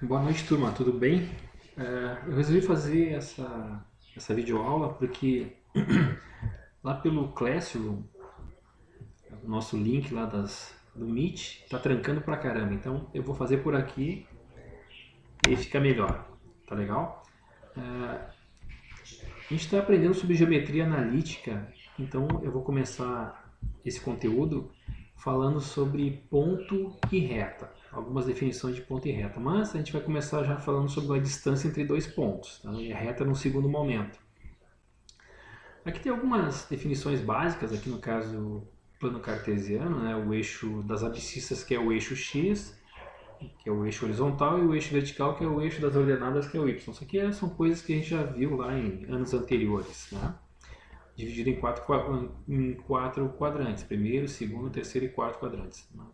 Boa noite, turma, tudo bem? Eu resolvi fazer essa videoaula porque lá pelo Classroom, o nosso link lá do Meet, tá trancando pra caramba. Então eu vou fazer por aqui e fica melhor, tá legal? A gente está aprendendo sobre geometria analítica, então eu vou começar esse conteúdo falando sobre ponto e reta, algumas definições de ponto e reta, mas a gente vai começar já falando sobre a distância entre dois pontos, tá? E a reta no segundo momento. Aqui tem algumas definições básicas, aqui no caso plano cartesiano, né? O eixo das abscissas, que é o eixo x, que é o eixo horizontal, e o eixo vertical, que é o eixo das ordenadas, que é o y. Isso aqui são coisas que a gente já viu lá em anos anteriores, né? Dividido em quatro quadrantes, primeiro, segundo, terceiro e quarto quadrantes, né?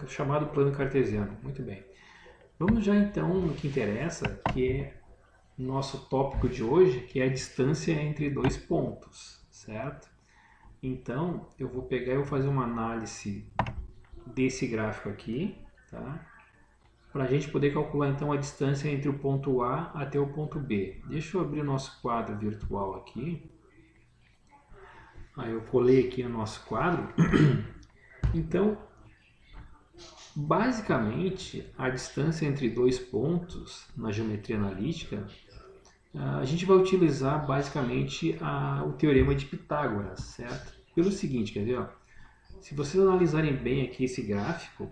Chamado plano cartesiano. Muito bem. Vamos já então no que interessa, que é nosso tópico de hoje, que é a distância entre dois pontos, certo? Então, eu vou pegar e vou fazer uma análise desse gráfico aqui, tá? Para a gente poder calcular então a distância entre o ponto A até o ponto B. Deixa eu abrir o nosso quadro virtual aqui. Aí eu colei aqui o nosso quadro. Então, basicamente, a distância entre dois pontos na geometria analítica, a gente vai utilizar basicamente o teorema de Pitágoras, certo? Pelo seguinte, quer ver? Ó? Se vocês analisarem bem aqui esse gráfico,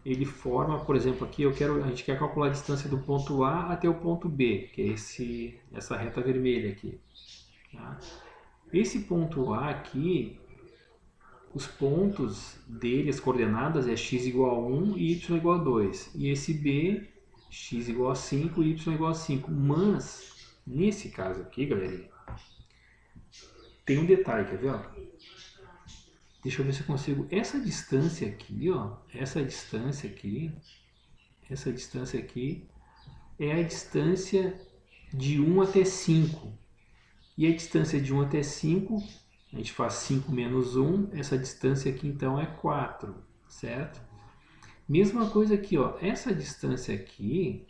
ele forma, por exemplo, aqui a gente quer calcular a distância do ponto A até o ponto B, que é essa reta vermelha aqui. Tá? Esse ponto A aqui, os pontos dele, as coordenadas é x igual a 1 e y igual a 2. E esse B, x igual a 5 e y igual a 5. Mas, nesse caso aqui, galerinha, tem um detalhe, quer ver? Ó? Deixa eu ver se eu consigo. Essa distância aqui, ó, essa distância aqui é a distância de 1 até 5. E a distância de 1 até 5, a gente faz 5 menos 1, essa distância aqui então é 4, certo? Mesma coisa aqui, ó, essa distância aqui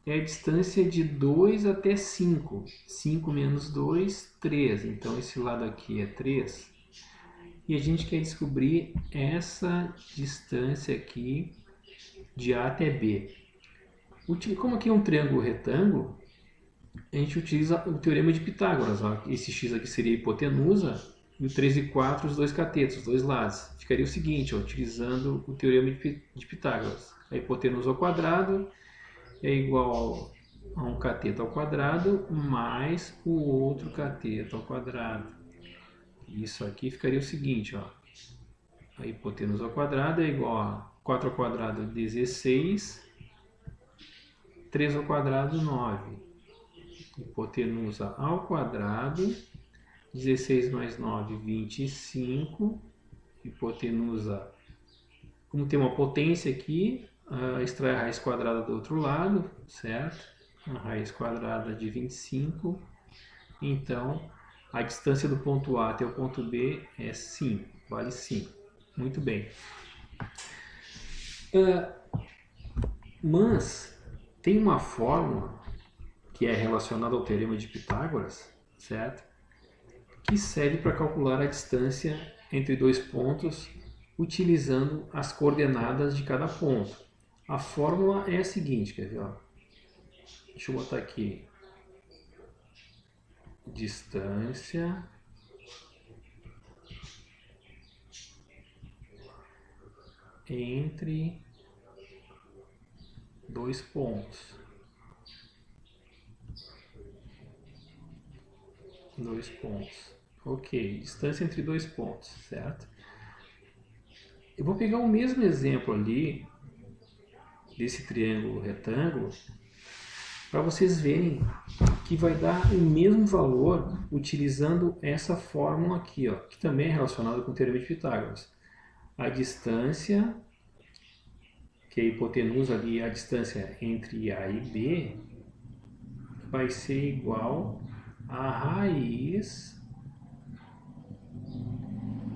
é a distância de 2 até 5. 5 menos 2, 3. Então esse lado aqui é 3. E a gente quer descobrir essa distância aqui de A até B. Como aqui é um triângulo retângulo, a gente utiliza o teorema de Pitágoras. Ó. Esse x aqui seria a hipotenusa e o 3 e 4 os dois catetos, os dois lados. Ficaria o seguinte, ó, utilizando o teorema de Pitágoras. A hipotenusa ao quadrado é igual a um cateto ao quadrado mais o outro cateto ao quadrado. Isso aqui ficaria o seguinte, ó. A hipotenusa ao quadrado é igual a 4 ao quadrado 16, 3 ao quadrado 9. Hipotenusa ao quadrado, 16 mais 9, 25. Hipotenusa, como tem uma potência aqui, extrai a raiz quadrada do outro lado, certo? A raiz quadrada de 25. Então, a distância do ponto A até o ponto B é 5, vale 5. Muito bem. Mas tem uma fórmula que é relacionada ao teorema de Pitágoras, certo? Que serve para calcular a distância entre dois pontos utilizando as coordenadas de cada ponto. A fórmula é a seguinte, quer ver? Ó? Deixa eu botar aqui. Distância entre dois pontos. Dois pontos. Ok, distância entre dois pontos, certo? Eu vou pegar o mesmo exemplo ali desse triângulo retângulo para vocês verem que vai dar o mesmo valor utilizando essa fórmula aqui, ó, que também é relacionada com o teorema de Pitágoras. A distância, que é a hipotenusa ali, a distância entre A e B, vai ser igual a raiz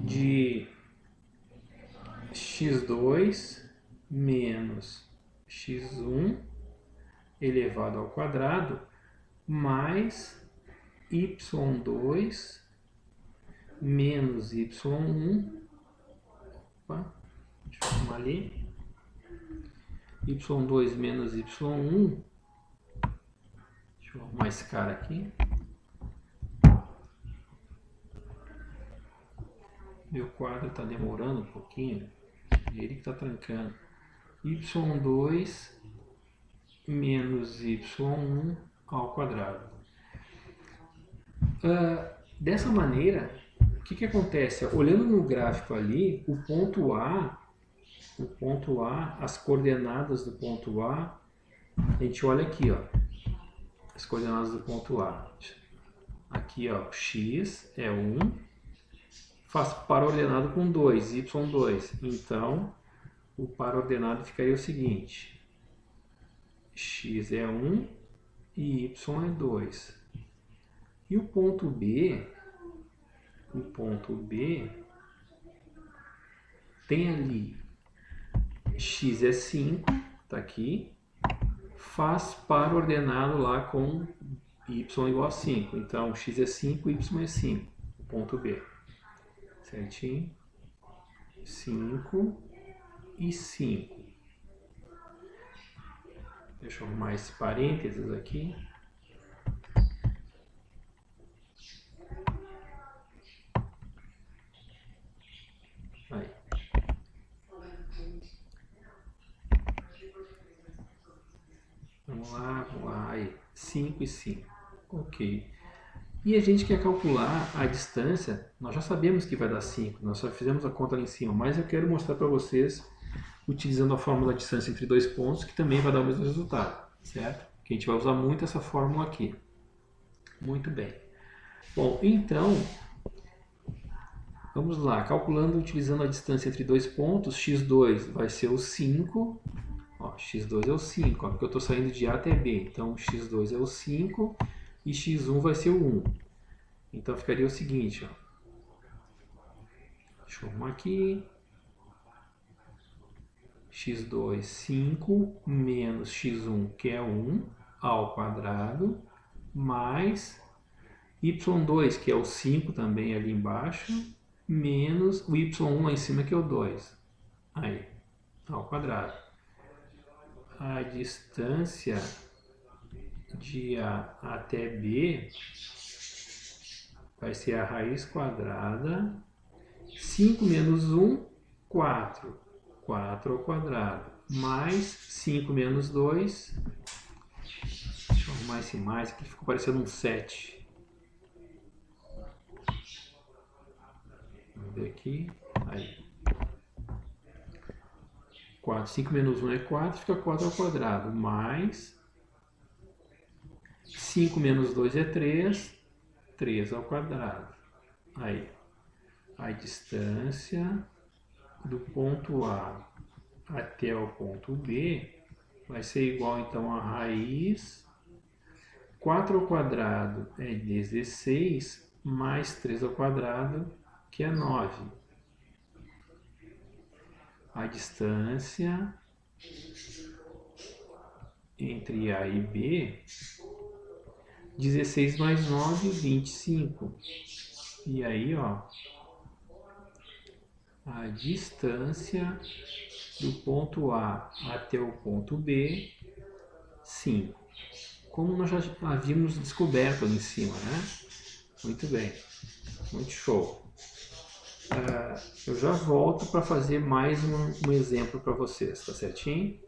de x2 menos x1 elevado ao quadrado mais y2 menos y1. Opa, deixa eu arrumar ali. y2 menos y1. Deixa eu arrumar esse cara aqui. Meu quadro está demorando um pouquinho. Ele que está trancando. y2 menos y1 ao quadrado. Dessa maneira, o que acontece? Olhando no gráfico ali, o ponto A, as coordenadas do ponto A, a gente olha aqui, ó, as coordenadas do ponto A. Aqui, ó, x é 1, faz par ordenado com 2, y2. Então, o par ordenado ficaria o seguinte: x é 1 e y é 2. E o ponto B tem ali x é 5, está aqui, faz par ordenado lá com y igual a 5. Então, x é 5, y é 5, o ponto B. Certinho? 5 e 5. Deixa eu arrumar esse parênteses aqui. Aí. Vamos lá. Aí. 5 e 5. Ok. E a gente quer calcular a distância. Nós já sabemos que vai dar 5. Nós só fizemos a conta lá em cima. Mas eu quero mostrar para vocês, utilizando a fórmula da distância entre dois pontos, que também vai dar o mesmo resultado. Certo? Que a gente vai usar muito essa fórmula aqui. Muito bem. Bom, então, vamos lá. Calculando, utilizando a distância entre dois pontos, x2 vai ser o 5. Ó, x2 é o 5, ó, porque eu estou saindo de A até B. Então, x2 é o 5 e x1 vai ser o 1. Então, ficaria o seguinte. Ó. Deixa eu arrumar aqui. x2, 5, menos x1, que é 1, ao quadrado, mais y2, que é o 5 também ali embaixo, menos o y1 lá em cima, que é o 2. Aí, ao quadrado. A distância de A até B vai ser a raiz quadrada. 5 menos 1, 4. 4 ao quadrado. Mais 5 menos 2. Deixa eu arrumar esse mais aqui, ficou parecendo um 7. Vamos ver aqui. Aí. 4. 5 menos 1 é 4, fica 4 ao quadrado. Mais 5 menos 2 é 3. 3 ao quadrado. Aí. A distância do ponto A até o ponto B vai ser igual, então, a raiz 4 ao quadrado é 16, mais 3 ao quadrado, que é 9. A distância entre A e B, 16 mais 9, 25. E aí, ó, a distância do ponto A até o ponto B, 5. Como nós já havíamos descoberto ali em cima, né? Muito bem, muito show. Eu já volto para fazer mais um exemplo para vocês, tá certinho?